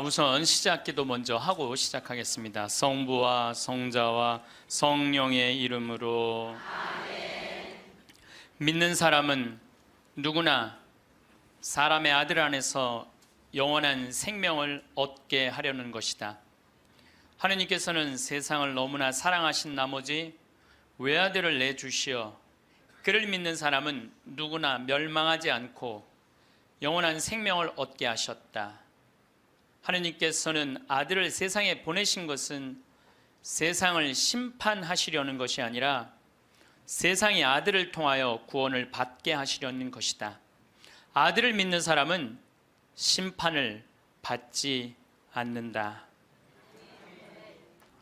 우선 시작기도 먼저 하고 시작하겠습니다. 성부와 성자와 성령의 이름으로. 아멘. 믿는 사람은 누구나 사람의 아들 안에서 영원한 생명을 얻게 하려는 것이다. 하느님께서는 세상을 너무나 사랑하신 나머지 외아들을 내주시어 그를 믿는 사람은 누구나 멸망하지 않고 영원한 생명을 얻게 하셨다. 하느님께서는 아들을 세상에 보내신 것은 세상을 심판하시려는 것이 아니라 세상이 아들을 통하여 구원을 받게 하시려는 것이다. 아들을 믿는 사람은 심판을 받지 않는다.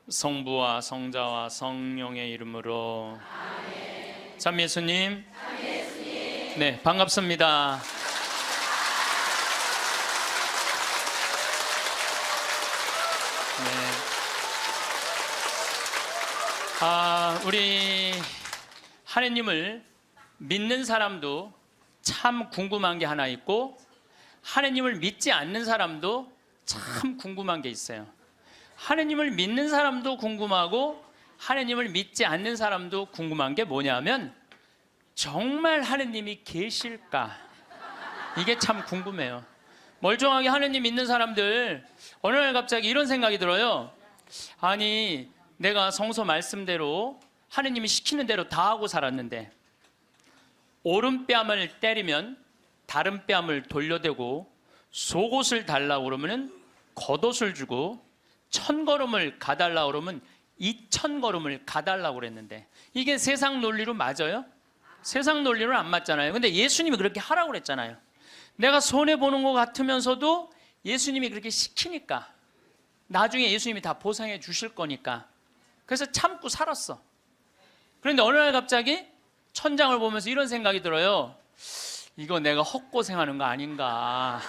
성부와 성자와 성령의 이름으로. 아멘. 참 예수님. 네, 반갑습니다. 우리 하느님을 믿는 사람도 참 궁금한 게 하나 있고, 하느님을 믿지 않는 사람도 참 궁금한 게 있어요. 하느님을 믿는 사람도 궁금하고 하느님을 믿지 않는 사람도 궁금한 게 뭐냐면, 정말 하느님이 계실까? 이게 참 궁금해요. 멀쩡하게 하느님 믿는 사람들 어느 날 갑자기 이런 생각이 들어요. 아니, 내가 성서 말씀대로 하느님이 시키는 대로 다 하고 살았는데 오른뺨을 때리면 다른 뺨을 돌려대고 속옷을 달라고 그러면 겉옷을 주고 1000걸음을 가달라고 그러면 2000걸음을 가달라고 그랬는데, 이게 세상 논리로 맞아요? 세상 논리로 안 맞잖아요. 근데 예수님이 그렇게 하라고 그랬잖아요. 내가 손해보는 것 같으면서도 예수님이 그렇게 시키니까 나중에 예수님이 다 보상해 주실 거니까 그래서 참고 살았어. 그런데 어느 날 갑자기 천장을 보면서 이런 생각이 들어요. 이거 내가 헛고생하는 거 아닌가.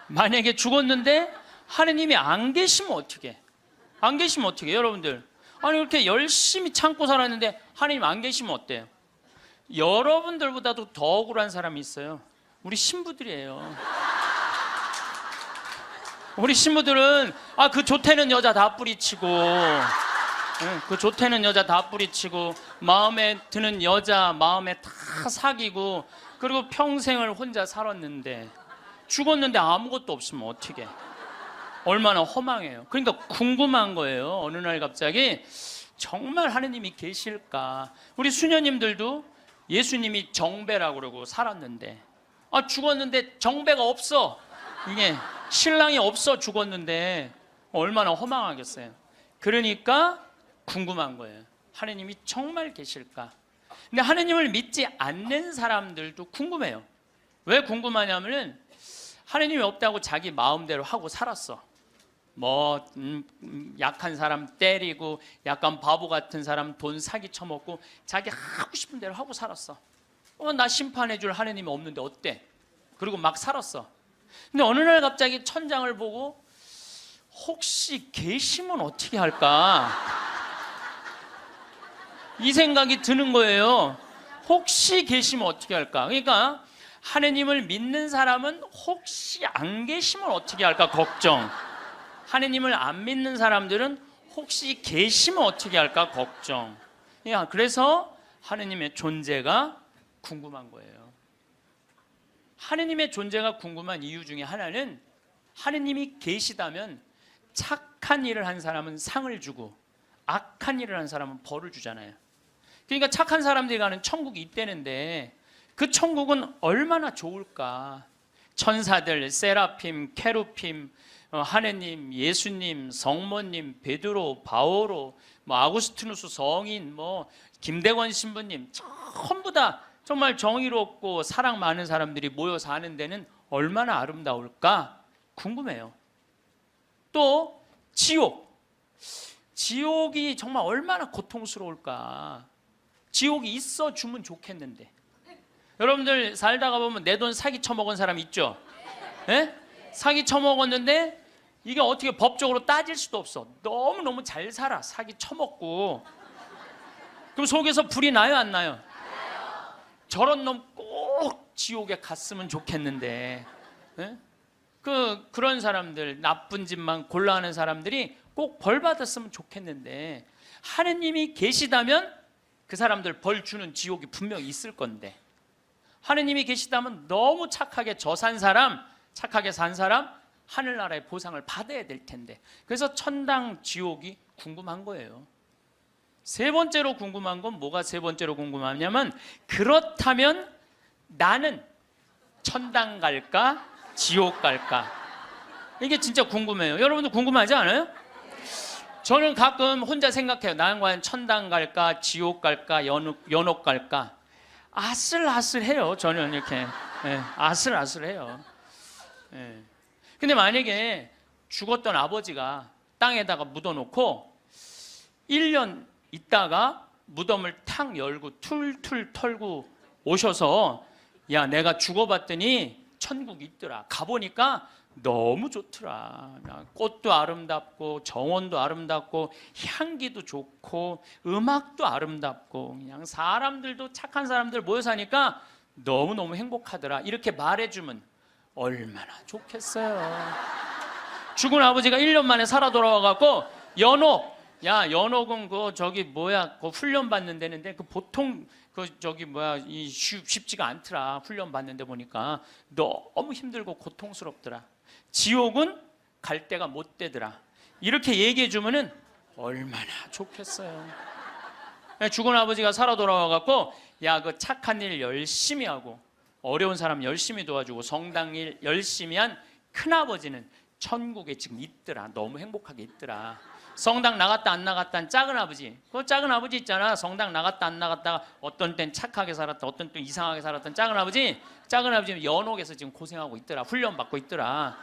만약에 죽었는데 하느님이 안 계시면 어떻게? 안 계시면 어떻게? 여러분들, 아니 그렇게 열심히 참고 살았는데 하느님 안 계시면 어때요? 여러분들보다도 더 억울한 사람이 있어요. 우리 신부들이에요. 우리 신부들은 그 좋대는 여자 다 뿌리치고, 그 좋대는 여자 다 뿌리치고 마음에 드는 여자 마음에 다 사귀고, 그리고 평생을 혼자 살았는데 죽었는데 아무것도 없으면 어떻게? 얼마나 허망해요. 그러니까 궁금한 거예요. 어느 날 갑자기 정말 하느님이 계실까? 우리 수녀님들도 예수님이 정배라고 그러고 살았는데 죽었는데 정배가 없어. 이게 신랑이 없어 죽었는데 얼마나 허망하겠어요. 그러니까 궁금한 거예요. 하느님이 정말 계실까? 근데 하느님을 믿지 않는 사람들도 궁금해요. 왜 궁금하냐면은 하느님이 없다고 자기 마음대로 하고 살았어. 약한 사람 때리고, 약간 바보 같은 사람 돈 사기 쳐먹고 자기 하고 싶은 대로 하고 살았어. 나 심판해 줄 하느님이 없는데 어때? 그리고 막 살았어. 근데 어느 날 갑자기 천장을 보고 혹시 계시면 어떻게 할까? 이 생각이 드는 거예요. 혹시 계시면 어떻게 할까? 그러니까 하느님을 믿는 사람은 혹시 안 계시면 어떻게 할까 걱정. 하느님을 안 믿는 사람들은 혹시 계시면 어떻게 할까 걱정. 그래서 하느님의 존재가 궁금한 거예요. 하느님의 존재가 궁금한 이유 중에 하나는, 하느님이 계시다면 착한 일을 한 사람은 상을 주고 악한 일을 한 사람은 벌을 주잖아요. 그러니까 착한 사람들이 가는 천국이 있다는데 그 천국은 얼마나 좋을까? 천사들, 세라핌, 케루핌, 하느님, 예수님, 성모님, 베드로, 바오로, 아구스티누스 성인, 김대건 신부님, 전부 다 정말 정의롭고 사랑 많은 사람들이 모여 사는 데는 얼마나 아름다울까 궁금해요. 또 지옥이 정말 얼마나 고통스러울까. 지옥이 있어 주면 좋겠는데. 여러분들 살다가 보면 내 돈 사기 쳐먹은 사람 있죠? 네? 사기 쳐먹었는데 이게 어떻게 법적으로 따질 수도 없어. 너무너무 잘 살아. 사기 쳐먹고. 그럼 속에서 불이 나요, 안 나요? 저런 놈 꼭 지옥에 갔으면 좋겠는데. 네? 그런 사람들, 나쁜 짓만 골라하는 사람들이 꼭 벌 받았으면 좋겠는데, 하느님이 계시다면 그 사람들 벌 주는 지옥이 분명히 있을 건데, 하느님이 계시다면 너무 착하게 산 사람 하늘나라의 보상을 받아야 될 텐데, 그래서 천당 지옥이 궁금한 거예요. 세 번째로 궁금한 건 뭐가 세 번째로 궁금하냐면, 그렇다면 나는 천당 갈까 지옥 갈까? 이게 진짜 궁금해요. 여러분도 궁금하지 않아요? 저는 가끔 혼자 생각해요. 나는 과연 천당 갈까 지옥 갈까 연옥 갈까? 아슬아슬해요. 저는 이렇게 아슬아슬해요. 근데 만약에 죽었던 아버지가 땅에다가 묻어놓고 1년 있다가 무덤을 탁 열고 툴툴 털고 오셔서, 야, 내가 죽어봤더니 천국이 있더라. 가보니까 너무 좋더라. 꽃도 아름답고 정원도 아름답고 향기도 좋고 음악도 아름답고 그냥 사람들도 착한 사람들 모여 사니까 너무너무 행복하더라. 이렇게 말해주면 얼마나 좋겠어요. 죽은 아버지가 1년 만에 살아 돌아와갖고 연옥, 야, 연옥은 그 훈련 받는 데는데 보통 쉽지가 않더라. 훈련 받는데 보니까 너무 힘들고 고통스럽더라. 지옥은 갈 데가 못 되더라. 이렇게 얘기해 주면은 얼마나 좋겠어요. 죽은 아버지가 살아 돌아와갖고, 야, 그 착한 일 열심히 하고 어려운 사람 열심히 도와주고 성당 일 열심히 한 큰아버지는 천국에 지금 있더라. 너무 행복하게 있더라. 성당 나갔다 안 나갔다 한 작은 아버지, 그 작은 아버지 있잖아. 성당 나갔다 안 나갔다가 어떤 땐 착하게 살았다, 어떤 땐 이상하게 살았던 작은 아버지는 연옥에서 지금 고생하고 있더라. 훈련 받고 있더라.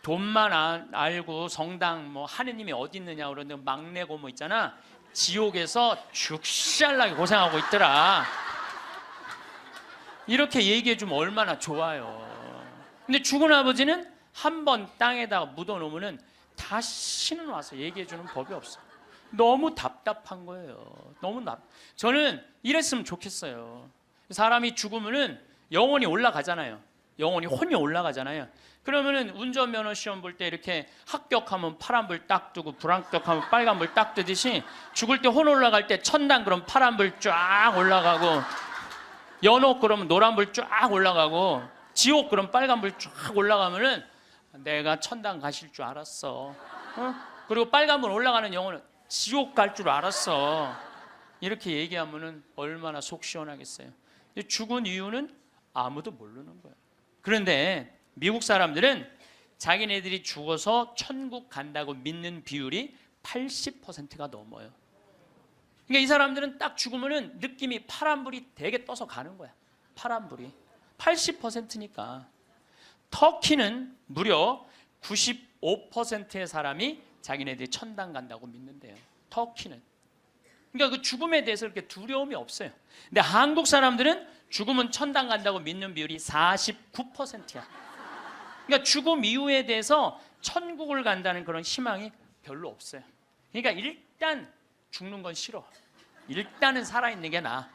돈만 알고 성당 하느님이 어디 있느냐 그러는데 막내 고모 있잖아. 지옥에서 죽살나게 고생하고 있더라. 이렇게 얘기해 주면 얼마나 좋아요. 근데 죽은 아버지는 한번 땅에다가 묻어놓으면은 다시는 와서 얘기해 주는 법이 없어. 너무 답답한 거예요. 저는 이랬으면 좋겠어요. 사람이 죽으면은 영혼이 올라가잖아요. 영혼이 혼이 올라가잖아요. 그러면은 운전면허 시험 볼 때 이렇게 합격하면 파란불 딱 뜨고 불합격하면 빨간불 딱 뜨듯이, 죽을 때 혼 올라갈 때 천당 그럼 파란불 쫙 올라가고, 연옥 그러면 노란불 쫙 올라가고, 지옥 그럼 빨간불 쫙 올라가면은 내가 천당 가실 줄 알았어. 그리고 빨간불 올라가는 영혼은 지옥 갈 줄 알았어. 이렇게 얘기하면은 얼마나 속 시원하겠어요. 죽은 이유는 아무도 모르는 거예요. 그런데 미국 사람들은 자기네들이 죽어서 천국 간다고 믿는 비율이 80%가 넘어요. 그러니까 이 사람들은 딱 죽으면은 느낌이 파란불이 되게 떠서 가는 거야. 파란불이 80%니까. 터키는 무려 95%의 사람이 자기네들이 천당 간다고 믿는데요. 터키는. 그러니까 그 죽음에 대해서 그렇게 두려움이 없어요. 근데 한국 사람들은 죽으면 천당 간다고 믿는 비율이 49%야. 그러니까 죽음 이후에 대해서 천국을 간다는 그런 희망이 별로 없어요. 그러니까 일단 죽는 건 싫어. 일단은 살아있는 게 나아.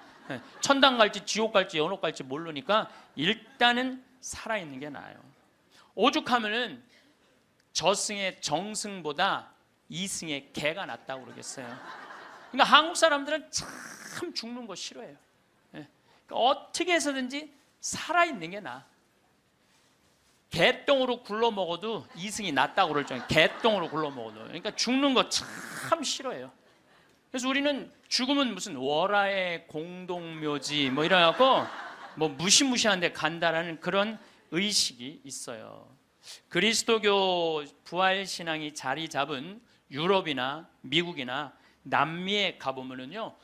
천당 갈지 지옥 갈지 연옥 갈지 모르니까 일단은 살아있는 게 나아요. 오죽하면은 저승의 정승보다 이승의 개가 낫다고 그러겠어요. 그러니까 한국 사람들은 참 죽는 거 싫어해요. 그러니까 어떻게 해서든지 살아있는 게 나아. 개똥으로 굴러 먹어도 이승이 낫다고 그럴 정도로, 개똥으로 굴러 먹어도. 그러니까 죽는 거 참 싫어해요. 그래서 우리는 죽으면 무슨 월화의 공동묘지 이래갖고 무시무시한 데 간다라는 그런 의식이 있어요. 그리스도교 부활신앙이 자리 잡은 유럽이나 미국이나 남미에 가보면은요,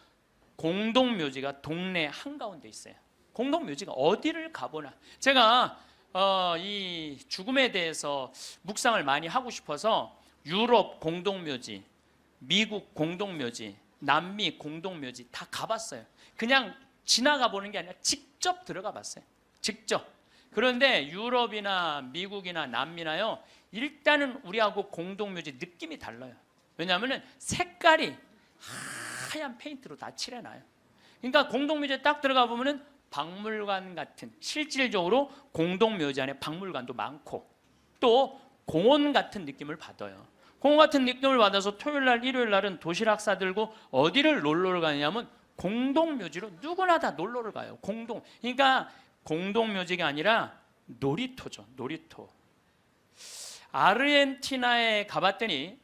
공동묘지가 동네 한가운데 있어요. 공동묘지가 어디를 가보나. 제가 이 죽음에 대해서 묵상을 많이 하고 싶어서 유럽 공동묘지, 미국 공동묘지, 남미 공동묘지 다 가봤어요. 그냥 지나가 보는 게 아니라 직접 들어가 봤어요. 직접. 그런데 유럽이나 미국이나 남미나요, 일단은 우리하고 공동묘지 느낌이 달라요. 왜냐하면 색깔이 하얀 페인트로 다 칠해놔요. 그러니까 공동묘지에 딱 들어가 보면은 박물관 같은, 실질적으로 공동묘지 안에 박물관도 많고, 또 공원 같은 느낌을 받아요. 공원 같은 느낌을 받아서 토요일 날, 일요일 날은 도시락 싸들고 어디를 놀러를 가냐면 공동묘지로 누구나 다 놀러를 가요. 그러니까 공동묘지가 아니라 놀이터죠. 놀이터. 아르헨티나에 가봤더니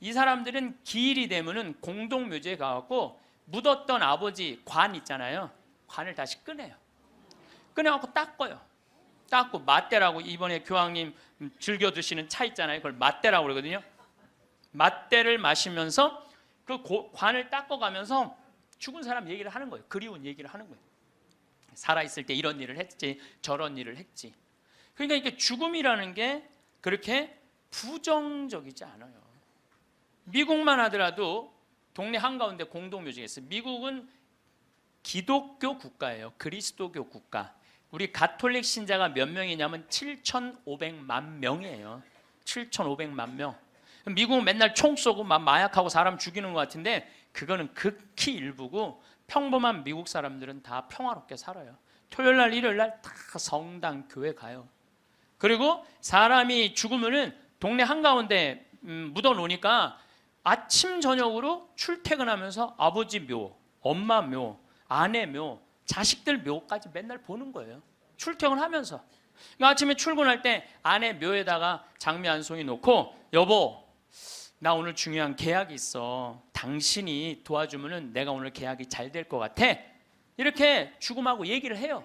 이 사람들은 기일이 되면은 공동묘지에 가갖고 묻었던 아버지 관 있잖아요. 관을 다시 꺼내요. 꺼내갖고 닦아요. 닦고 맞대라고, 이번에 교황님 즐겨 드시는 차 있잖아요. 그걸 맞대라고 그러거든요. 맞대를 마시면서 그 관을 닦아가면서 죽은 사람 얘기를 하는 거예요. 그리운 얘기를 하는 거예요. 살아있을 때 이런 일을 했지, 저런 일을 했지. 그러니까 이게 죽음이라는 게 그렇게 부정적이지 않아요. 미국만 하더라도 동네 한가운데 공동묘지가 있어요. 미국은 기독교 국가예요. 그리스도교 국가. 우리 가톨릭 신자가 몇 명이냐면 7,500만 명이에요. 7,500만 명. 미국은 맨날 총 쏘고 마약하고 사람 죽이는 것 같은데 그거는 극히 일부고 평범한 미국 사람들은 다 평화롭게 살아요. 토요일 날, 일요일 날 다 성당, 교회 가요. 그리고 사람이 죽으면은 동네 한가운데 묻어 놓으니까 아침 저녁으로 출퇴근하면서 아버지 묘, 엄마 묘, 아내 묘, 자식들 묘까지 맨날 보는 거예요. 출퇴근하면서. 그러니까 아침에 출근할 때 아내 묘에다가 장미 한 송이 놓고, 여보, 나 오늘 중요한 계약이 있어. 당신이 도와주면은 내가 오늘 계약이 잘 될 것 같아. 이렇게 죽음하고 얘기를 해요.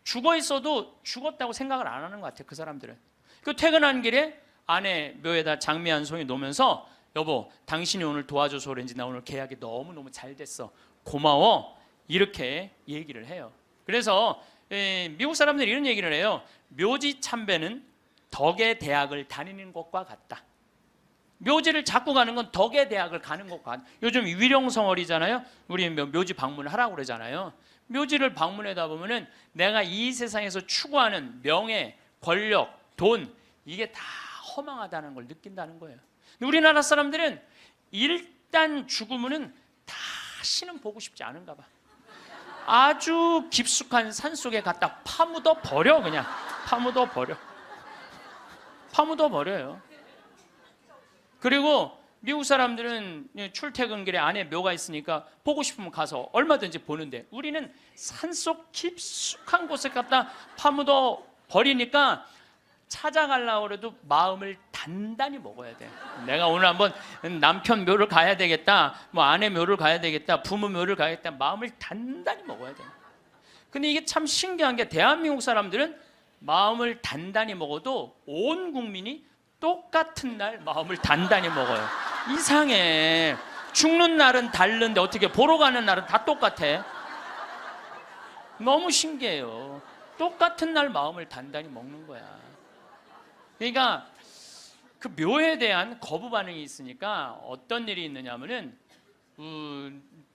죽어 있어도 죽었다고 생각을 안 하는 것 같아요. 그 사람들은. 그 퇴근한 길에 아내 묘에다 장미 한 송이 놓으면서, 여보, 당신이 오늘 도와줘서 그런지 나 오늘 계약이 너무너무 잘 됐어. 고마워. 이렇게 얘기를 해요. 그래서 미국 사람들이 이런 얘기를 해요. 묘지 참배는 덕의 대학을 다니는 것과 같다. 묘지를 자꾸 가는 건 덕의 대학을 가는 것과 같다. 요즘 위령성월이잖아요. 우리 묘지 방문을 하라고 그러잖아요. 묘지를 방문하다 보면은 내가 이 세상에서 추구하는 명예, 권력, 돈, 이게 다 허망하다는 걸 느낀다는 거예요. 우리나라 사람들은 일단 죽으면은 다시는 보고 싶지 않은가 봐. 아주 깊숙한 산속에 갖다 파묻어 버려. 그냥 파묻어 버려. 파묻어 버려요. 그리고 미국 사람들은 출퇴근길에 안에 묘가 있으니까 보고 싶으면 가서 얼마든지 보는데, 우리는 산속 깊숙한 곳에 갖다 파묻어 버리니까 찾아가려고 해도 마음을 단단히 먹어야 돼. 내가 오늘 한번 남편 묘를 가야 되겠다, 뭐 아내 묘를 가야 되겠다, 부모 묘를 가야겠다, 마음을 단단히 먹어야 돼. 근데 이게 참 신기한 게, 대한민국 사람들은 마음을 단단히 먹어도 온 국민이 똑같은 날 마음을 단단히 먹어요. 이상해. 죽는 날은 다른데 어떻게 보러 가는 날은 다 똑같아. 너무 신기해요. 똑같은 날 마음을 단단히 먹는 거야. 그러니까 그 묘에 대한 거부 반응이 있으니까 어떤 일이 있느냐면은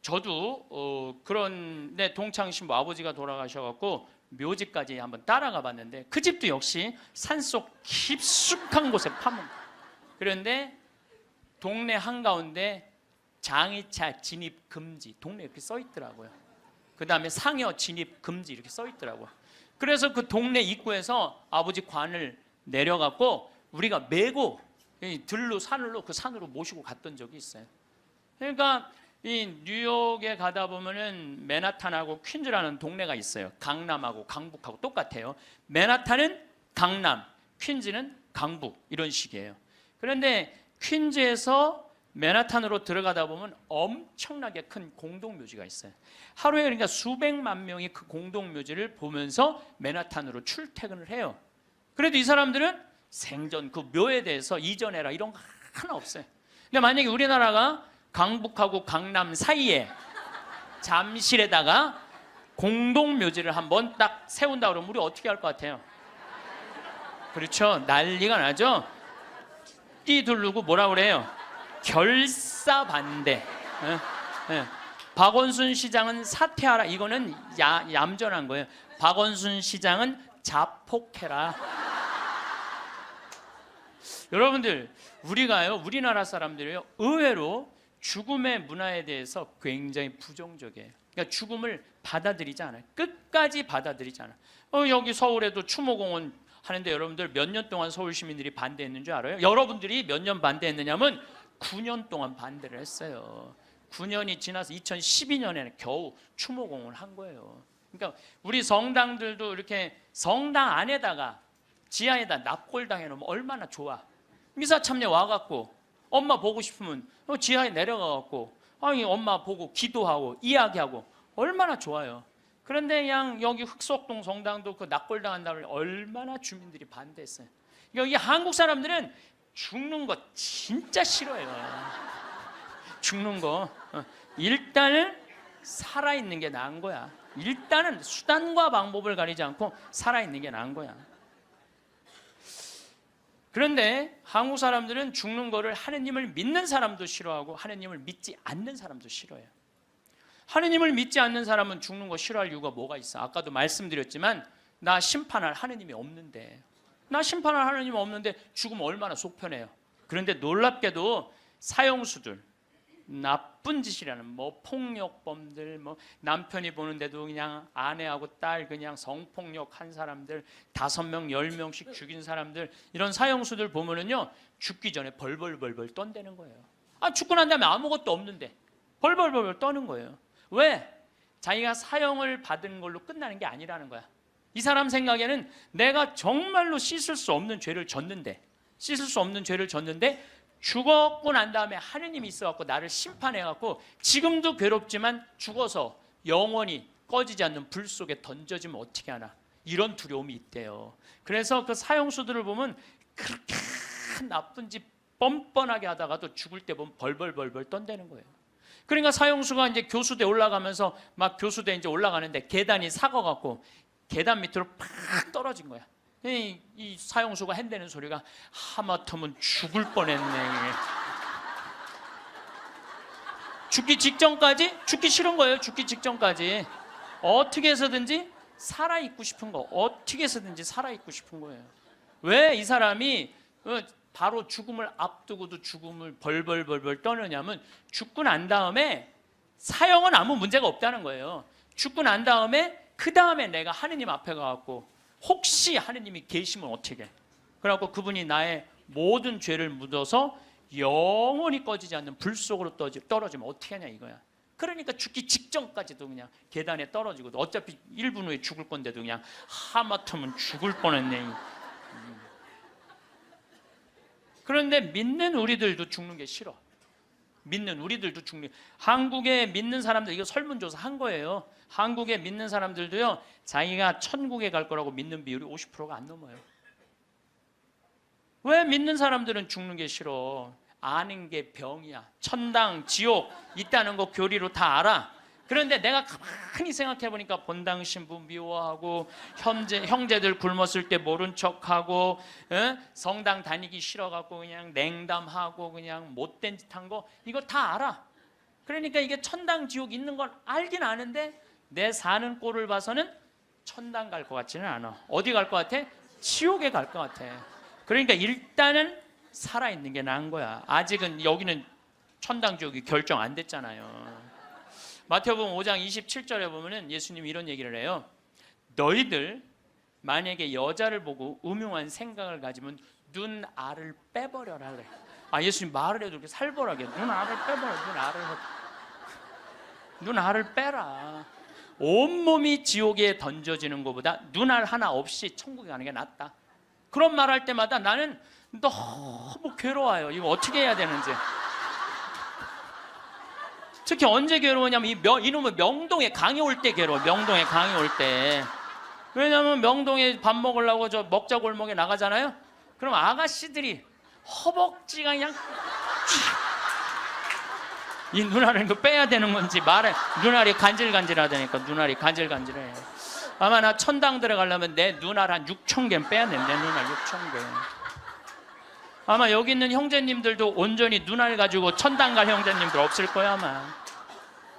저도 그런데 동창신부 아버지가 돌아가셔갖고 묘지까지 한번 따라가 봤는데 그 집도 역시 산속 깊숙한 곳에 파문. 그런데 동네 한가운데 장의차 진입 금지, 동네에 이렇게 써 있더라고요. 그 다음에 상여 진입 금지 이렇게 써 있더라고요. 그래서 그 동네 입구에서 아버지 관을 내려갖고 우리가 메고 들로 산으로 그 산으로 모시고 갔던 적이 있어요. 그러니까 이 뉴욕에 가다 보면은 맨하탄하고 퀸즈라는 동네가 있어요. 강남하고 강북하고 똑같아요. 맨하탄은 강남, 퀸즈는 강북, 이런 식이에요. 그런데 퀸즈에서 맨하탄으로 들어가다 보면 엄청나게 큰 공동묘지가 있어요. 하루에 그러니까 수백만 명이 그 공동묘지를 보면서 맨하탄으로 출퇴근을 해요. 그래도 이 사람들은 생전 그 묘에 대해서 이전해라 이런 거 하나 없어요. 근데 만약에 우리나라가 강북하고 강남 사이에 잠실에다가 공동묘지를 한번 딱 세운다 그러면 우리 어떻게 할 것 같아요? 그렇죠. 난리가 나죠. 뛰두르고 뭐라 그래요? 결사반대. 박원순 시장은 사퇴하라. 이거는 얌전한 거예요. 박원순 시장은 자폭해라. 여러분들, 우리나라 사람들이요, 의외로 죽음의 문화에 대해서 굉장히 부정적이에요. 그러니까 죽음을 받아들이지 않아요. 끝까지 받아들이지 않아요. 여기 서울에도 추모공원 하는데 여러분들 몇 년 동안 서울 시민들이 반대했는 줄 알아요? 여러분들이 몇 년 반대했느냐면 9년 동안 반대를 했어요. 9년이 지나서 2012년에는 겨우 추모공을 한 거예요. 그러니까 우리 성당들도 이렇게 성당 안에다가 지하에다 납골당 해놓으면 얼마나 좋아. 미사 참여 와갖고 엄마 보고 싶으면 지하에 내려가갖고 아니 엄마 보고 기도하고 이야기하고 얼마나 좋아요. 그런데 그냥 여기 흑석동 성당도 그 납골당 한다고 얼마나 주민들이 반대했어요. 여기 한국 사람들은 죽는 거 진짜 싫어해요. 죽는 거 일단은 살아있는 게 나은 거야. 일단은 수단과 방법을 가리지 않고 살아있는 게 나은 거야. 그런데 한국 사람들은 죽는 거를 하느님을 믿는 사람도 싫어하고 하느님을 믿지 않는 사람도 싫어해요. 하느님을 믿지 않는 사람은 죽는 거 싫어할 이유가 뭐가 있어? 아까도 말씀드렸지만 나 심판할 하느님이 없는데, 나 심판할 하느님이 없는데 죽으면 얼마나 속편해요. 그런데 놀랍게도 사형수들, 나쁜 짓이라는 뭐 폭력범들, 뭐 남편이 보는데도 그냥 아내하고 딸 그냥 성폭력한 사람들 5명 10명씩 죽인 사람들, 이런 사형수들 보면은요 죽기 전에 벌벌벌벌 떤다는 거예요. 아, 죽고 난 다음에 아무것도 없는데 벌벌벌벌 떠는 거예요. 왜? 자기가 사형을 받은 걸로 끝나는 게 아니라는 거야. 이 사람 생각에는 내가 정말로 씻을 수 없는 죄를 졌는데, 죽었고 난 다음에 하느님이 있어갖고 나를 심판해갖고 지금도 괴롭지만 죽어서 영원히 꺼지지 않는 불 속에 던져지면 어떻게 하나, 이런 두려움이 있대요. 그래서 그 사형수들을 보면 그렇게 나쁜 짓 뻔뻔하게 하다가도 죽을 때 보면 벌벌벌벌 떤다는 거예요. 그러니까 사형수가 이제 교수대 올라가면서 막 교수대 이제 올라가는데 계단이 삭아갖고 계단 밑으로 팍 떨어진 거야. 이 사형수가 핸대는 소리가 하마터면 죽을 뻔했네. 죽기 직전까지 죽기 싫은 거예요. 죽기 직전까지 어떻게 해서든지 살아있고 싶은 거, 어떻게 해서든지 살아있고 싶은 거예요. 왜 이 사람이 바로 죽음을 앞두고도 죽음을 벌벌벌벌 떠느냐면 죽고 난 다음에 사형은 아무 문제가 없다는 거예요. 죽고 난 다음에 그 다음에 내가 하느님 앞에 가갖고 혹시 하느님이 계시면 어떻게 해? 그래갖고 그분이 나의 모든 죄를 묻어서 영원히 꺼지지 않는 불 속으로 떨어지면 어떻게 하냐 이거야. 그러니까 죽기 직전까지도 그냥 계단에 떨어지고 어차피 1분 후에 죽을 건데도 그냥 하마터면 죽을 뻔했네. 그런데 믿는 우리들도 죽는 게 싫어. 믿는 우리들도 죽는. 한국에 믿는 사람들, 이거 설문조사 한 거예요. 한국에 믿는 사람들도요 자기가 천국에 갈 거라고 믿는 비율이 50%가 안 넘어요. 왜? 믿는 사람들은 죽는 게 싫어. 아는 게 병이야. 천당, 지옥 있다는 거 교리로 다 알아. 그런데 내가 가만히 생각해 보니까 본당 신부 미워하고 형제들 굶었을 때 모른 척하고 성당 다니기 싫어갖고 그냥 냉담하고 그냥 못된 짓 한 거 이거 다 알아. 그러니까 이게 천당 지옥 있는 건 알긴 아는데 내 사는 꼴을 봐서는 천당 갈 것 같지는 않아. 어디 갈 것 같아? 지옥에 갈 것 같아. 그러니까 일단은 살아있는 게 나은 거야. 아직은 여기는 천당 지옥이 결정 안 됐잖아요. 마태복음 5장 27절에 보면은 예수님이 이런 얘기를 해요. 너희들 만약에 여자를 보고 음흉한 생각을 가지면 눈알을 빼버려라 그래. 아, 예수님 말을 해도 이렇게 살벌하게 눈알을 빼버려. 눈알을 빼라. 온몸이 지옥에 던져지는 것보다 눈알 하나 없이 천국에 가는 게 낫다. 그런 말 할 때마다 나는 너무 괴로워요. 이거 어떻게 해야 되는지. 특히 언제 괴로우냐면 이놈의 명동에 강의 올 때 괴로워. 명동에 강의 올 때. 왜냐하면 명동에 밥 먹으려고 저 먹자골목에 나가잖아요. 그럼 아가씨들이 허벅지가 그냥 이 눈알을 이거 빼야 되는 건지 말해. 눈알이 간질간질하다니까. 눈알이 간질간질해. 아마 나 천당 들어가려면 내 눈알 한 6,000개는 빼야 돼. 내 눈알 6,000개. 아마 여기 있는 형제님들도 온전히 눈알 가지고 천당 갈 형제님들 없을 거야 아마.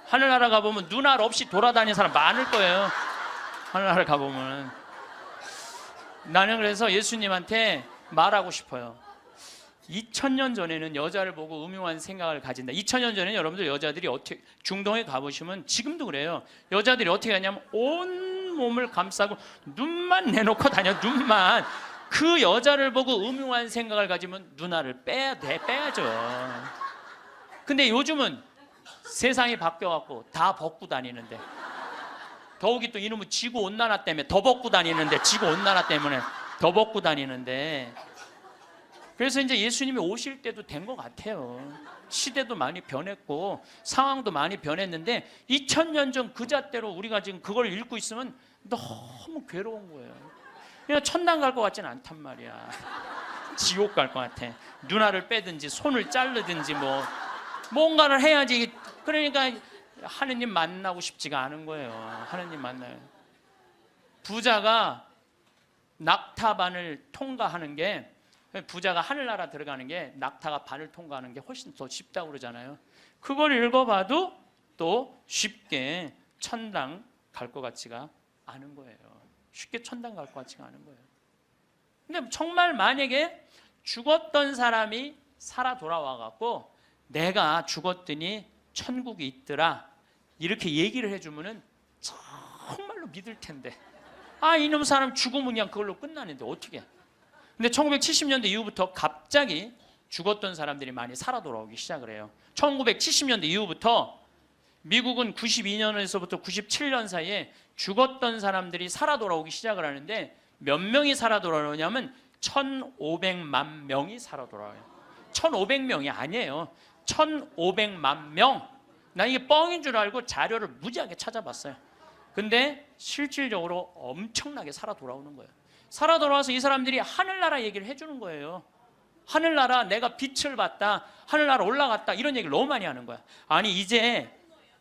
하늘나라 가보면 눈알 없이 돌아다니는 사람 많을 거예요. 하늘나라 가보면. 나는 그래서 예수님한테 말하고 싶어요. 2000년 전에는 여자를 보고 음흉한 생각을 가진다. 2000년 전에는 여러분들 여자들이 어떻게, 중동에 가보시면 지금도 그래요. 여자들이 어떻게 하냐면 온 몸을 감싸고 눈만 내놓고 다녀. 눈만. 그 여자를 보고 음흉한 생각을 가지면 누나를 빼야죠. 근데 요즘은 세상이 바뀌어갖고 다 벗고 다니는데, 더욱이 또 이놈의 지구온난화 때문에 더 벗고 다니는데, 지구온난화 때문에 더 벗고 다니는데, 그래서 이제 예수님이 오실 때도 된 것 같아요. 시대도 많이 변했고 상황도 많이 변했는데 2000년 전 그 잣대로 우리가 지금 그걸 읽고 있으면 너무 괴로운 거예요. 그냥 천당 갈 것 같지는 않단 말이야. 지옥 갈 것 같아. 누나를 빼든지 손을 자르든지 뭔가를 해야지. 그러니까 하느님 만나고 싶지가 않은 거예요. 하느님 만나요. 부자가 낙타반을 통과하는 게, 부자가 하늘나라 들어가는 게 낙타가 반을 통과하는 게 훨씬 더 쉽다고 그러잖아요. 그걸 읽어봐도 또 쉽게 천당 갈 것 같지가 않은 거예요. 쉽게 천당 갈 것 같지가 않은 거예요. 근데 정말 만약에 죽었던 사람이 살아 돌아와 갖고 내가 죽었더니 천국이 있더라 이렇게 얘기를 해주면은 정말로 믿을 텐데, 이놈 사람 죽으면 그냥 그걸로 끝나는데 어떻게. 근데 1970년대 이후부터 갑자기 죽었던 사람들이 많이 살아 돌아오기 시작을 해요. 1970년대 이후부터 미국은 92년에서부터 97년 사이에 죽었던 사람들이 살아 돌아오기 시작을 하는데, 몇 명이 살아 돌아오냐면 1,500만 명이 살아 돌아와요. 1,500명이 아니에요. 1,500만 명. 나 이게 뻥인 줄 알고 자료를 무지하게 찾아봤어요. 근데 실질적으로 엄청나게 살아 돌아오는 거예요. 살아 돌아와서 이 사람들이 하늘나라 얘기를 해주는 거예요. 하늘나라, 내가 빛을 봤다, 하늘나라 올라갔다, 이런 얘기를 너무 많이 하는 거야. 아니 이제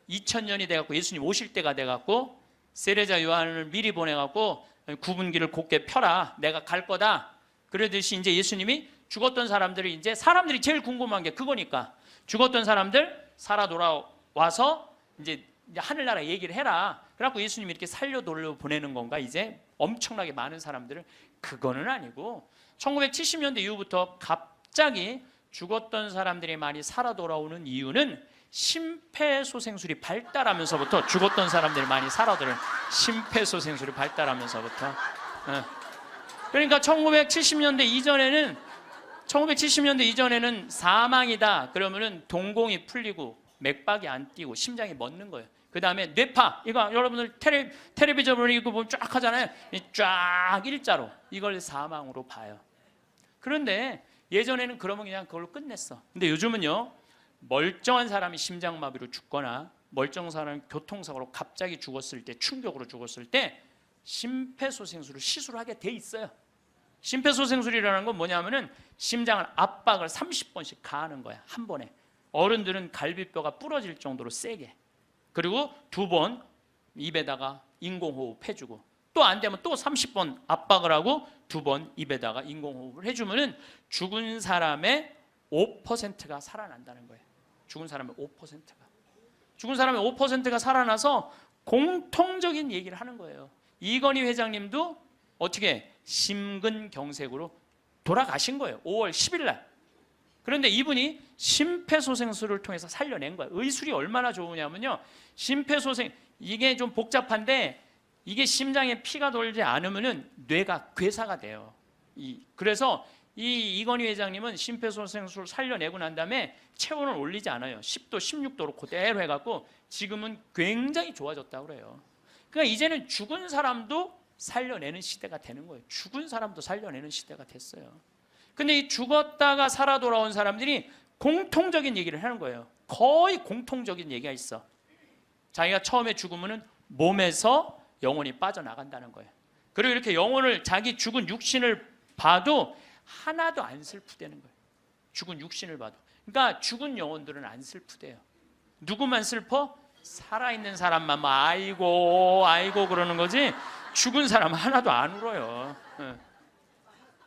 2000년이 돼갖고 예수님 오실 때가 돼갖고 세례자 요한을 미리 보내갖고 구분기를 곧게 펴라, 내가 갈 거다. 그러듯이 이제 예수님이 죽었던 사람들이, 이제 사람들이 제일 궁금한 게 그거니까, 죽었던 사람들 살아 돌아와서 이제 하늘나라 얘기를 해라. 그래갖고 예수님이 이렇게 살려 돌려 보내는 건가, 이제 엄청나게 많은 사람들을. 그거는 아니고 1970년대 이후부터 갑자기 죽었던 사람들이 많이 살아 돌아오는 이유는 심폐소생술이 발달하면서부터 죽었던 사람들이 많이 살아 돌아오는, 심폐소생술이 발달하면서부터. 그러니까 1970년대 이전에는 사망이다 그러면은 동공이 풀리고 맥박이 안 뛰고 심장이 멎는 거예요. 그 다음에 뇌파, 이거 여러분들 텔레비전으로 이거 보면 쫙 하잖아요. 쫙 일자로, 이걸 사망으로 봐요. 그런데 예전에는 그러면 그냥 그걸로 끝냈어. 근데 요즘은요, 멀쩡한 사람이 심장마비로 죽거나 멀쩡한 사람이 교통사고로 갑자기 죽었을 때, 충격으로 죽었을 때 심폐소생술을 시술을 하게 돼 있어요. 심폐소생술이라는 건 뭐냐면은 심장을 압박을 30번씩 가하는 거야, 한 번에. 어른들은 갈비뼈가 부러질 정도로 세게. 그리고 2번 입에다가 인공호흡 해주고, 또 안 되면 또 30번 압박을 하고 2번 입에다가 인공호흡을 해주면은 죽은 사람의 5%가 살아난다는 거예요. 죽은 사람의 5%가 살아나서 공통적인 얘기를 하는 거예요. 이건희 회장님도 어떻게 심근경색으로 돌아가신 거예요, 5월 10일 날. 그런데 이분이 심폐소생술을 통해서 살려낸 거예요. 의술이 얼마나 좋으냐면요, 심폐소생, 이게 좀 복잡한데, 이게 심장에 피가 돌지 않으면은 뇌가 괴사가 돼요. 그래서 이건희 회장님은 심폐소생술 살려내고 난 다음에 체온을 올리지 않아요. 10도, 16도로 그대로 해갖고 지금은 굉장히 좋아졌다고 그래요. 그러니까 이제는 죽은 사람도 살려내는 시대가 되는 거예요. 죽은 사람도 살려내는 시대가 됐어요. 근데 이 죽었다가 살아 돌아온 사람들이 공통적인 얘기를 하는 거예요. 거의 공통적인 얘기가 있어. 자기가 처음에 죽으면은 몸에서 영혼이 빠져나간다는 거예요. 그리고 이렇게 영혼을, 자기 죽은 육신을 봐도 하나도 안 슬프대는 거예요. 죽은 육신을 봐도. 그러니까 죽은 영혼들은 안 슬프대요. 누구만 슬퍼? 살아있는 사람만 아이고 그러는 거지, 죽은 사람은 하나도 안 울어요.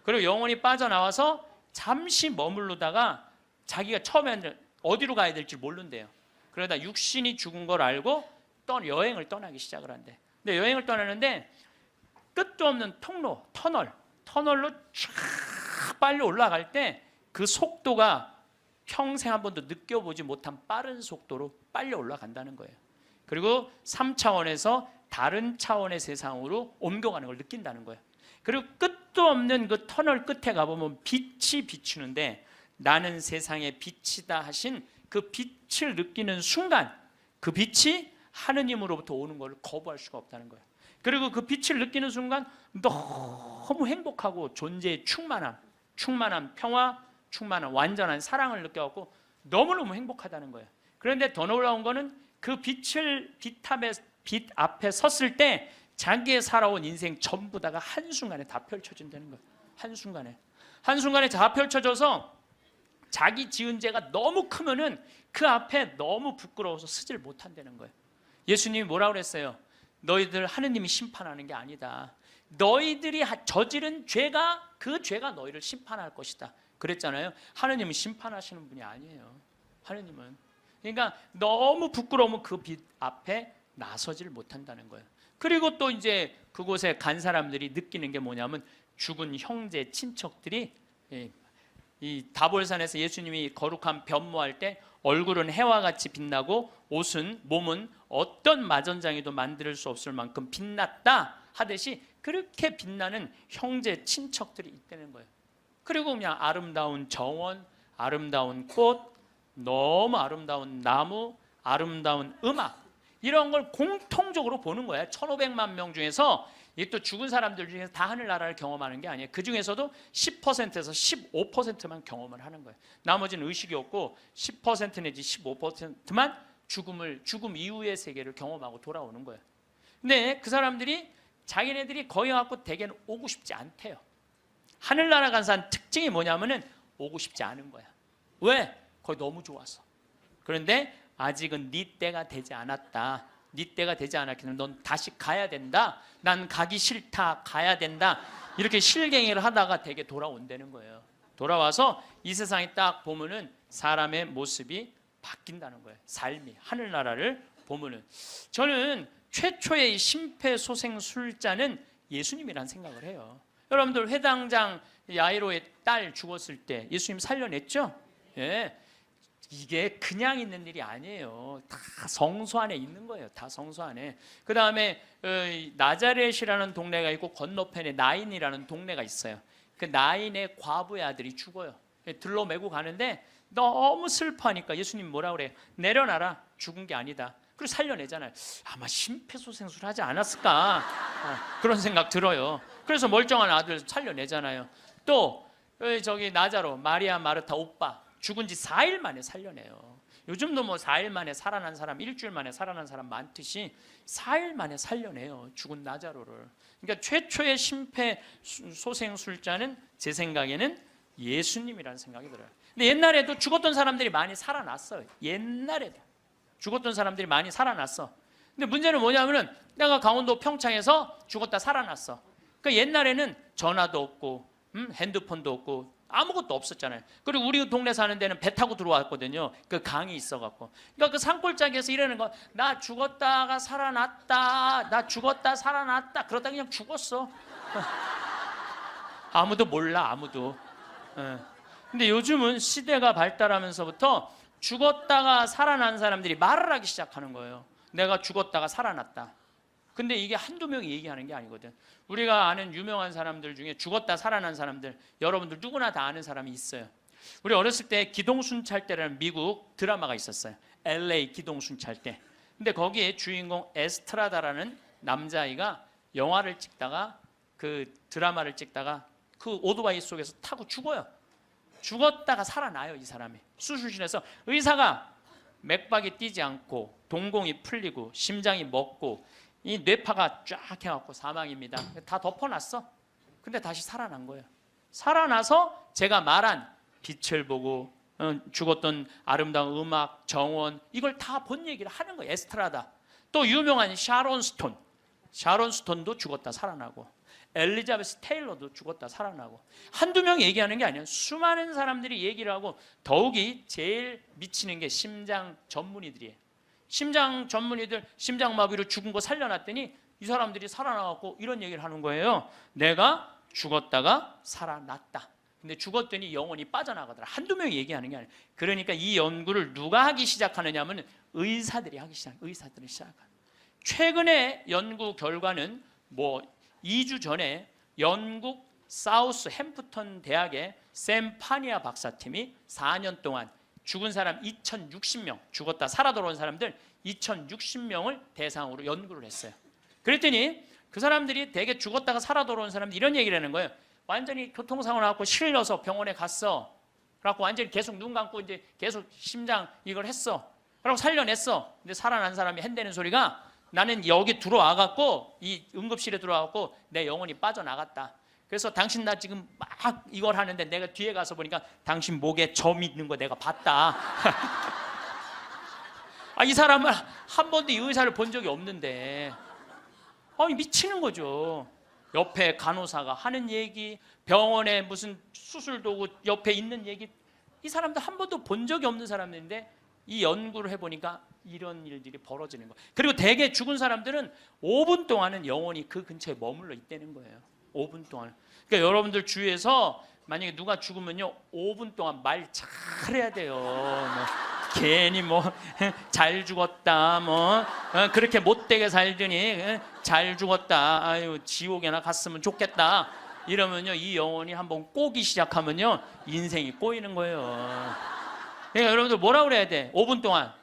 그리고 영혼이 빠져나와서 잠시 머무르다가 자기가 처음에는 어디로 가야 될지 모른대요. 그러다 육신이 죽은 걸 알고 여행을 떠나기 시작을 한대. 근데 여행을 떠나는데 끝도 없는 통로, 터널로 쫙 빨리 올라갈 때 그 속도가 평생 한 번도 느껴보지 못한 빠른 속도로 빨리 올라간다는 거예요. 그리고 3차원에서 다른 차원의 세상으로 옮겨가는 걸 느낀다는 거예요. 그리고 끝도 없는 그 터널 끝에 가보면 빛이 비추는데 나는 세상의 빛이다 하신 그 빛을 느끼는 순간 그 빛이 하느님으로부터 오는 걸 거부할 수가 없다는 거예요. 그리고 그 빛을 느끼는 순간 너무 행복하고 존재의 충만함, 평화, 충만함, 완전한 사랑을 느껴갖고 너무너무 행복하다는 거예요. 그런데 더 놀라운 거는 그 빛 앞에 섰을 때 자기의 살아온 인생 전부 다가 한순간에 다 펼쳐진다는 거예요. 한순간에 다 펼쳐져서 자기 지은 죄가 너무 크면은 그 앞에 너무 부끄러워서 서질 못한다는 거예요. 예수님이 뭐라고 그랬어요? 너희들 하느님이 심판하는 게 아니다. 너희들이 저지른 죄가 그 죄가 너희를 심판할 것이다. 그랬잖아요. 하느님은 심판하시는 분이 아니에요. 하느님은. 그러니까 너무 부끄러우면 그 빛 앞에 나서질 못한다는 거예요. 그리고 또 이제 그곳에 간 사람들이 느끼는 게 뭐냐면 죽은 형제, 친척들이 이 다볼산에서 예수님이 거룩한 변모할 때 얼굴은 해와 같이 빛나고 몸은 어떤 마전장에도 만들 수 없을 만큼 빛났다 하듯이 그렇게 빛나는 형제, 친척들이 있다는 거예요. 그리고 그냥 아름다운 정원, 아름다운 꽃, 너무 아름다운 나무, 아름다운 음악 이런 걸 공통적으로 보는 거예요. 1500만 명 중에서 이게 또 죽은 사람들 중에서 다 하늘나라를 경험하는 게 아니에요. 그 중에서도 10%에서 15%만 경험을 하는 거예요. 나머지는 의식이 없고 10% 내지 15%만 죽음 이후의 세계를 경험하고 돌아오는 거예요. 근데 그 사람들이 자기네들이 거기 갖고 대개는 오고 싶지 않대요. 하늘나라 간 사람 특징이 뭐냐면은 오고 싶지 않은 거야. 왜? 거기 너무 좋아서. 그런데 아직은 네 때가 되지 않았다. 네 때가 되지 않았기 때문에 넌 다시 가야 된다. 난 가기 싫다. 가야 된다. 이렇게 실갱이를 하다가 되게 돌아온다는 거예요. 돌아와서 이 세상에 딱 보면은 사람의 모습이 바뀐다는 거예요. 삶이 하늘나라를 보면은 저는 최초의 심폐소생술자는 예수님이라는 생각을 해요. 여러분들 회당장 야이로의 딸 죽었을 때 예수님 살려냈죠? 예. 이게 그냥 있는 일이 아니에요. 다 성소 안에 있는 거예요. 다 성소 안에. 그 다음에 나자렛이라는 동네가 있고 건너편에 나인이라는 동네가 있어요. 그 나인의 과부의 아들이 죽어요. 들로 메고 가는데 너무 슬퍼하니까 예수님 뭐라 그래요? 내려놔라. 죽은 게 아니다. 그리고 살려내잖아요. 아마 심폐소생술 하지 않았을까? 그런 생각 들어요. 그래서 멀쩡한 아들 살려내잖아요. 또 저기 나자로 마리아 마르타 오빠 죽은 지 4일 만에 살려내요. 요즘도 뭐 4일 만에 살아난 사람, 일주일 만에 살아난 사람 많듯이 4일 만에 살려내요. 죽은 나자로를. 그러니까 최초의 심폐소생술자는 제 생각에는 예수님이라는 생각이 들어요. 근데 옛날에도 죽었던 사람들이 많이 살아났어요. 옛날에도 죽었던 사람들이 많이 살아났어. 근데 문제는 뭐냐면은 내가 강원도 평창에서 죽었다 살아났어. 그러니까 옛날에는 전화도 없고 핸드폰도 없고 아무것도 없었잖아요. 그리고 우리 동네 사는 데는 배 타고 들어왔거든요. 그 강이 있어갖고. 그러니까 그 산골짜기에서 이러는 거, 나 죽었다가 살아났다, 나 죽었다 살아났다. 그러다 그냥 죽었어. 아무도 몰라, 아무도. 근데 요즘은 시대가 발달하면서부터 죽었다가 살아난 사람들이 말을 하기 시작하는 거예요. 내가 죽었다가 살아났다. 근데 이게 한두 명이 얘기하는 게 아니거든. 우리가 아는 유명한 사람들 중에 죽었다 살아난 사람들 여러분들 누구나 다 아는 사람이 있어요. 우리 어렸을 때 기동순찰대라는 미국 드라마가 있었어요. LA 기동순찰대. 근데 거기에 주인공 에스트라다라는 남자아이가 영화를 찍다가 그 드라마를 찍다가 그 오토바이 속에서 타고 죽어요. 죽었다가 살아나요. 이 사람이 수술실에서 의사가 맥박이 뛰지 않고 동공이 풀리고 심장이 멎고 이 뇌파가 쫙 해갖고 사망입니다. 다 덮어놨어. 근데 다시 살아난 거예요. 살아나서 제가 말한 빛을 보고 죽었던 아름다운 음악, 정원 이걸 다 본 얘기를 하는 거예요. 에스트라다. 또 유명한 샤론 스톤도 죽었다 살아나고 엘리자베스 테일러도 죽었다 살아나고 한두 명 얘기하는 게 아니에요. 수많은 사람들이 얘기를 하고 더욱이 제일 미치는 게 심장 전문의들이에요. 심장 전문의들 심장마비로 죽은 거 살려놨더니 이 사람들이 살아나갖고 이런 얘기를 하는 거예요. 내가 죽었다가 살아났다. 근데 죽었더니 영혼이 빠져나가더라. 한두 명이 얘기하는 게 아니에요. 그러니까 이 연구를 누가 하기 시작하느냐 하면 의사들이 시작해요. 최근에 연구 결과는 뭐 2주 전에 영국 사우스 햄프턴 대학의 샘 파니아 박사팀이 4년 동안 죽은 사람 2060명, 죽었다 살아 돌아온 사람들 2060명을 대상으로 연구를 했어요. 그랬더니 그 사람들이 대개 죽었다가 살아 돌아온 사람들 이런 얘기를 하는 거예요. 완전히 교통사고 나고 실려서 병원에 갔어. 그래갖고 완전히 계속 눈 감고 이제 계속 심장 이걸 했어. 그러고 살려냈어. 근데 살아난 사람이 핸대는 소리가 나는 여기 들어와갖고 이 응급실에 들어와갖고 내 영혼이 빠져나갔다. 그래서 당신 나 지금 막 이걸 하는데 내가 뒤에 가서 보니까 당신 목에 점 있는 거 내가 봤다. 이 사람은 한 번도 이 의사를 본 적이 없는데 미치는 거죠. 옆에 간호사가 하는 얘기, 병원에 무슨 수술 도구 옆에 있는 얘기, 이 사람도 한 번도 본 적이 없는 사람인데 이 연구를 해보니까 이런 일들이 벌어지는 거예요. 그리고 대개 죽은 사람들은 5분 동안은 영원히 그 근처에 머물러 있다는 거예요. 5분 동안. 그러니까 여러분들 주위에서 만약에 누가 죽으면요 5분 동안 말 잘해야 돼요. 괜히 잘 죽었다 그렇게 못되게 살더니 잘 죽었다, 아유 지옥에나 갔으면 좋겠다 이러면요 이 영혼이 한번 꼬기 시작하면요 인생이 꼬이는 거예요. 그러니까 여러분들 뭐라 그래야 돼? 5분 동안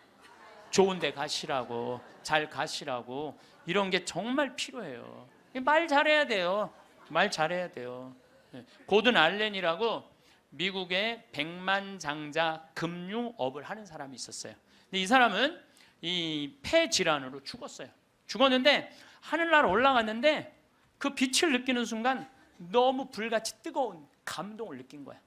좋은 데 가시라고, 잘 가시라고, 이런 게 정말 필요해요. 말 잘해야 돼요. 말 잘해야 돼요. 고든 알렌이라고 미국의 백만장자 금융업을 하는 사람이 있었어요. 근데 이 사람은 이 폐 질환으로 죽었어요. 죽었는데 하늘나라 올라갔는데 그 빛을 느끼는 순간 너무 불같이 뜨거운 감동을 느낀 거야.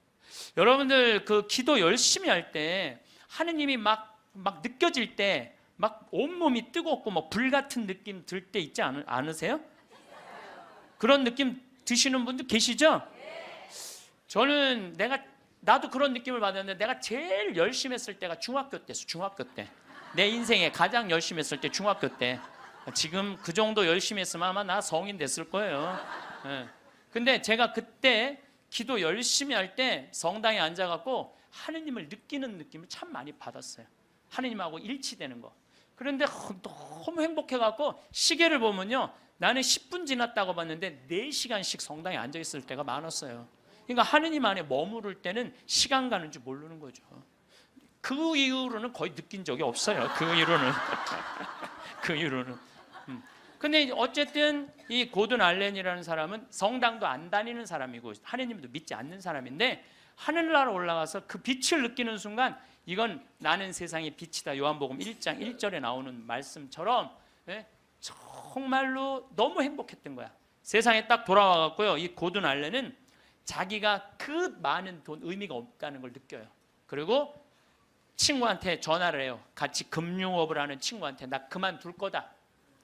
여러분들 그 기도 열심히 할 때 하느님이 막 느껴질 때 막 온몸이 뜨겁고 불 같은 느낌 들 때 있지 않으세요? 그런 느낌 드시는 분들 계시죠? 저는 나도 그런 느낌을 받았는데 내가 제일 열심히 했을 때가 중학교 때였어. 중학교 때. 내 인생에 가장 열심히 했을 때 중학교 때. 지금 그 정도 열심히 했으면 아마 나 성인 됐을 거예요. 근데 제가 그때 기도 열심히 할 때 성당에 앉아갖고 하느님을 느끼는 느낌을 참 많이 받았어요. 하느님하고 일치되는 거. 그런데 너무 행복해갖고 시계를 보면요 나는 10분 지났다고 봤는데 4시간씩 성당에 앉아있을 때가 많았어요. 그러니까 하느님 안에 머무를 때는 시간 가는 줄 모르는 거죠. 그 이후로는 거의 느낀 적이 없어요. 그 이후로는. 그 이후로는. 근데 어쨌든 이 고든 알렌이라는 사람은 성당도 안 다니는 사람이고 하느님도 믿지 않는 사람인데 하늘나라 올라가서 그 빛을 느끼는 순간 이건 나는 세상의 빛이다. 요한복음 1장 1절에 나오는 말씀처럼 정말로 너무 행복했던 거야. 세상에 딱 돌아와갖고요 이 고든 알렌은 자기가 그 많은 돈 의미가 없다는 걸 느껴요. 그리고 친구한테 전화를 해요. 같이 금융업을 하는 친구한테 나 그만둘 거다.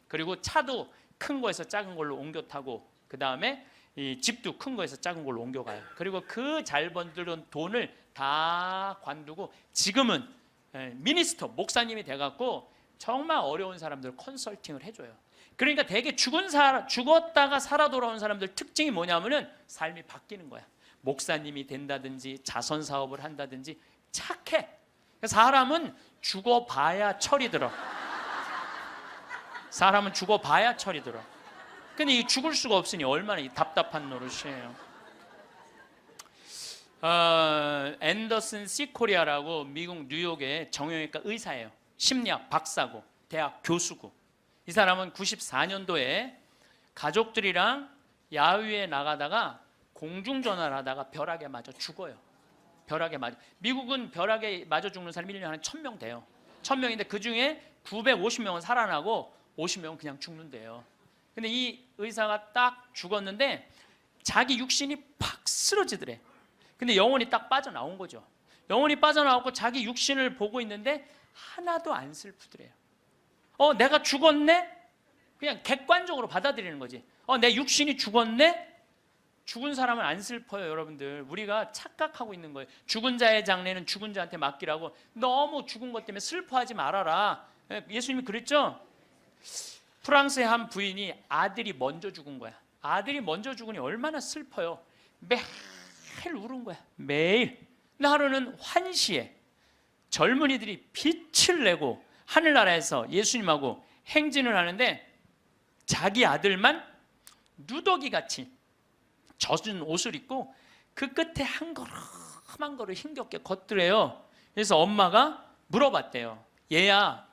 그리고 차도 큰 거에서 작은 걸로 옮겨 타고 그 다음에 이 집도 큰 거에서 작은 걸로 옮겨가요. 그리고 그 잘 번들은 돈을 다 관두고 지금은 미니스터 목사님이 돼갖고 정말 어려운 사람들 컨설팅을 해줘요. 그러니까 대개 죽었다가 살아 돌아온 사람들 특징이 뭐냐면은 삶이 바뀌는 거야. 목사님이 된다든지 자선 사업을 한다든지 착해. 사람은 죽어봐야 철이 들어. 사람은 죽어봐야 철이 들어. 근데 이 죽을 수가 없으니 얼마나 이 답답한 노릇이에요. 앤더슨 시코리아라고 미국 뉴욕의 정형외과 의사예요. 심리학 박사고 대학 교수고. 이 사람은 94년도에 가족들이랑 야유에 나가다가 공중전화를 하다가 벼락에 맞아 죽어요. 벼락에 맞아. 미국은 벼락에 맞아 죽는 사람이 1년에 한 1000명 돼요. 1000명인데 그 중에 950명은 살아나고 50명은 그냥 죽는데요. 근데 이 의사가 딱 죽었는데 자기 육신이 팍 쓰러지더래. 근데 영혼이 딱 빠져나온 거죠. 영혼이 빠져나오고 자기 육신을 보고 있는데 하나도 안 슬프더래요. 내가 죽었네? 그냥 객관적으로 받아들이는 거지. 내 육신이 죽었네? 죽은 사람은 안 슬퍼요, 여러분들. 우리가 착각하고 있는 거예요. 죽은 자의 장례는 죽은 자한테 맡기라고. 너무 죽은 것 때문에 슬퍼하지 말아라. 예수님이 그랬죠? 프랑스의 한 부인이 아들이 먼저 죽은 거야. 아들이 먼저 죽으니 얼마나 슬퍼요. 매일 울은 거야. 매일. 근데 하루는 환시에 젊은이들이 빛을 내고 하늘나라에서 예수님하고 행진을 하는데 자기 아들만 누더기같이 젖은 옷을 입고 그 끝에 한 걸음 한 걸음 힘겹게 걷더래요. 그래서 엄마가 물어봤대요. 얘야,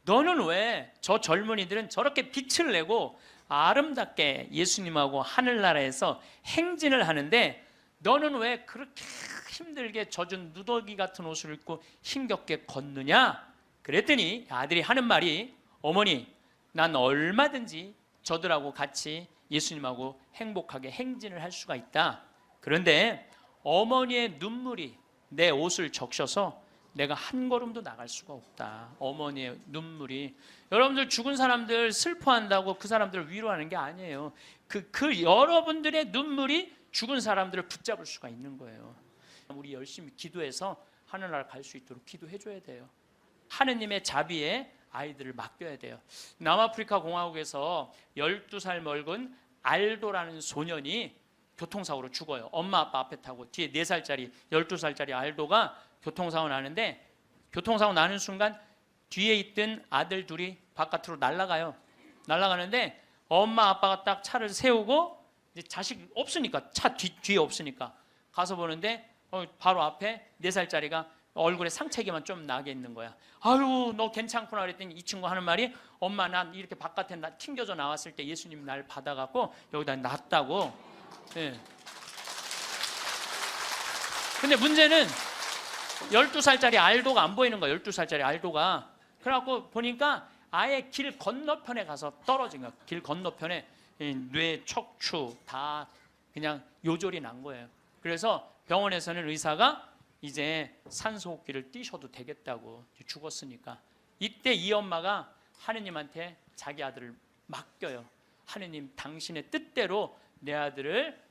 너는 왜 저 젊은이들은 저렇게 빛을 내고 아름답게 예수님하고 하늘나라에서 행진을 하는데 너는 왜 그렇게 힘들게 젖은 누더기 같은 옷을 입고 힘겹게 걷느냐? 그랬더니 아들이 하는 말이, 어머니, 난 얼마든지 저들하고 같이 예수님하고 행복하게 행진을 할 수가 있다. 그런데 어머니의 눈물이 내 옷을 적셔서 내가 한 걸음도 나갈 수가 없다. 어머니의 눈물이. 여러분들 죽은 사람들 슬퍼한다고 그 사람들을 위로하는 게 아니에요. 그 여러분들의 눈물이 죽은 사람들을 붙잡을 수가 있는 거예요. 우리 열심히 기도해서 하늘나라 갈 수 있도록 기도해 줘야 돼요. 하느님의 자비에 아이들을 맡겨야 돼요. 남아프리카 공화국에서 12살 먹은 알도라는 소년이 교통사고로 죽어요. 엄마 아빠 앞에 타고 뒤에 4살짜리 12살짜리 알도가 교통사고 나는데, 교통사고 나는 순간 뒤에 있던 아들 둘이 바깥으로 날아가요. 날아가는데 엄마 아빠가 딱 차를 세우고, 이제 자식 없으니까, 차 뒤에 없으니까 가서 보는데 바로 앞에 4살짜리가 얼굴에 상처기만 좀 나게 있는 거야. 아유, 너 괜찮구나 그랬더니 이 친구 하는 말이, 엄마 난 이렇게 바깥에 튕겨져 나왔을 때 예수님이 날 받아갖고 여기다 놨다고. 네. 근데 문제는 12살짜리 알도가 안 보이는 거야. 12살짜리 알도가. 그래갖고 보니까 아예 길 건너편에 가서 떨어진 거야. 길 건너편에 뇌, 척추 다 그냥 요절이 난 거예요. 그래서 병원에서는 의사가 이제 산소호흡기를 띄셔도 되겠다고, 죽었으니까. 이때 이 엄마가 하느님한테 자기 아들을 맡겨요. 하느님, 당신의 뜻대로 내 아들을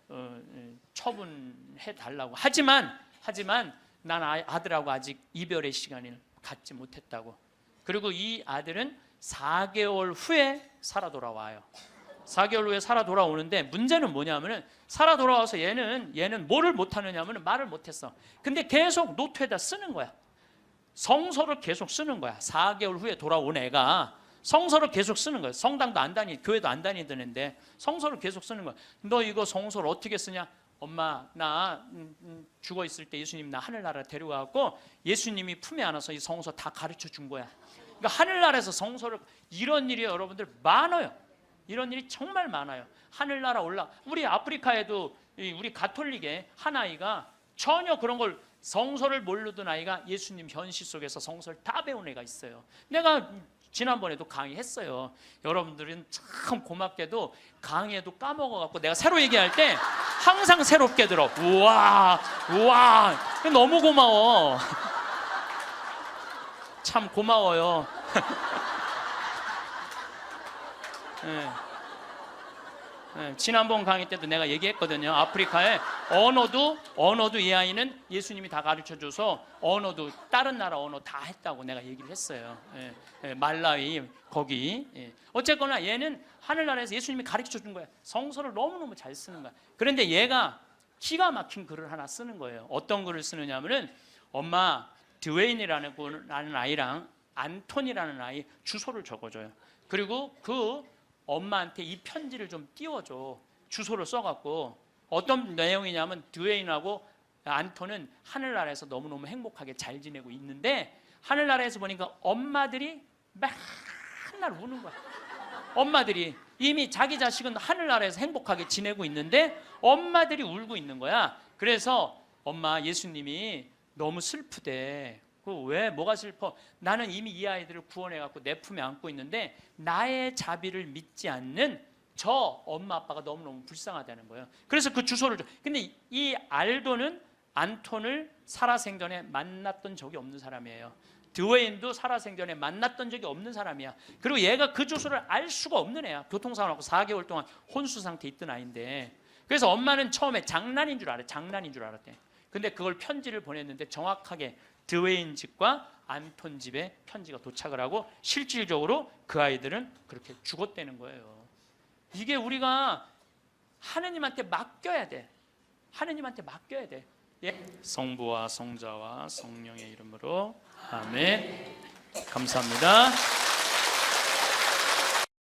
처분해 달라고. 하지만 난 아들하고 아직 이별의 시간을 갖지 못했다고. 그리고 이 아들은 4개월 후에 살아 돌아와요. 4개월 후에 살아 돌아오는데 문제는 뭐냐면은, 살아 돌아와서 얘는 뭐를 못하느냐면 말을 못했어. 근데 계속 노트에다 쓰는 거야. 성서를 계속 쓰는 거야. 4개월 후에 돌아온 애가 성서를 계속 쓰는 거야. 성당도 안 교회도 안 다니던 애인데 성서를 계속 쓰는 거야. 너 이거 성서를 어떻게 쓰냐? 엄마, 나 죽어 있을 때 예수님 나 하늘나라 데려가고 예수님이 품에 안아서 이 성서 다 가르쳐 준 거야. 그러니까 하늘나라에서 성서를, 이런 일이 여러분들 많아요. 이런 일이 정말 많아요. 하늘나라 우리 아프리카에도 우리 가톨릭의 한 아이가 전혀 그런 걸, 성서를 모르던 아이가 예수님 현시 속에서 성서를 다 배운 애가 있어요. 내가 지난번에도 강의했어요. 여러분들은 참 고맙게도 강의에도 까먹어갖고 내가 새로 얘기할 때 항상 새롭게 들어. 우와 너무 고마워. 참 고마워요. 네. 네, 지난번 강의 때도 내가 얘기했거든요. 아프리카에 언어도 이 아이는 예수님이 다 가르쳐줘서 언어도 다른 나라 언어 다 했다고 내가 얘기를 했어요. 예, 예, 말라위 거기. 예. 어쨌거나 얘는 하늘나라에서 예수님이 가르쳐준 거야. 성서를 너무너무 잘 쓰는 거야. 그런데 얘가 기가 막힌 글을 하나 쓰는 거예요. 어떤 글을 쓰느냐면은, 엄마, 드웨인이라는 아이랑 안톤이라는 아이 주소를 적어줘요. 그리고 그 엄마한테 이 편지를 좀 띄워줘. 주소를 써갖고. 어떤 내용이냐면, 드웨인하고 안톤은 하늘나라에서 너무너무 행복하게 잘 지내고 있는데, 하늘나라에서 보니까 엄마들이 맨날 우는 거야. 엄마들이 이미 자기 자식은 하늘나라에서 행복하게 지내고 있는데 엄마들이 울고 있는 거야. 그래서 엄마, 예수님이 너무 슬프대. 왜, 뭐가 슬퍼? 나는 이미 이 아이들을 구원해갖고 내 품에 안고 있는데 나의 자비를 믿지 않는 저 엄마 아빠가 너무너무 불쌍하다는 거예요. 그래서 그 주소를 줘. 근데 이 알도는 안톤을 살아생전에 만났던 적이 없는 사람이에요. 드웨인도 살아생전에 만났던 적이 없는 사람이야. 그리고 얘가 그 주소를 알 수가 없는 애야. 교통사고 나고 4개월 동안 혼수 상태에 있던 아이인데. 그래서 엄마는 처음에 장난인 줄 알았대. 근데 그걸 편지를 보냈는데 정확하게 드웨인 집과 안톤 집에 편지가 도착을 하고 실질적으로 그 아이들은 그렇게 죽었다는 거예요. 이게 우리가 하느님한테 맡겨야 돼. 하느님한테 맡겨야 돼. 예. 성부와 성자와 성령의 이름으로 아멘. 감사합니다.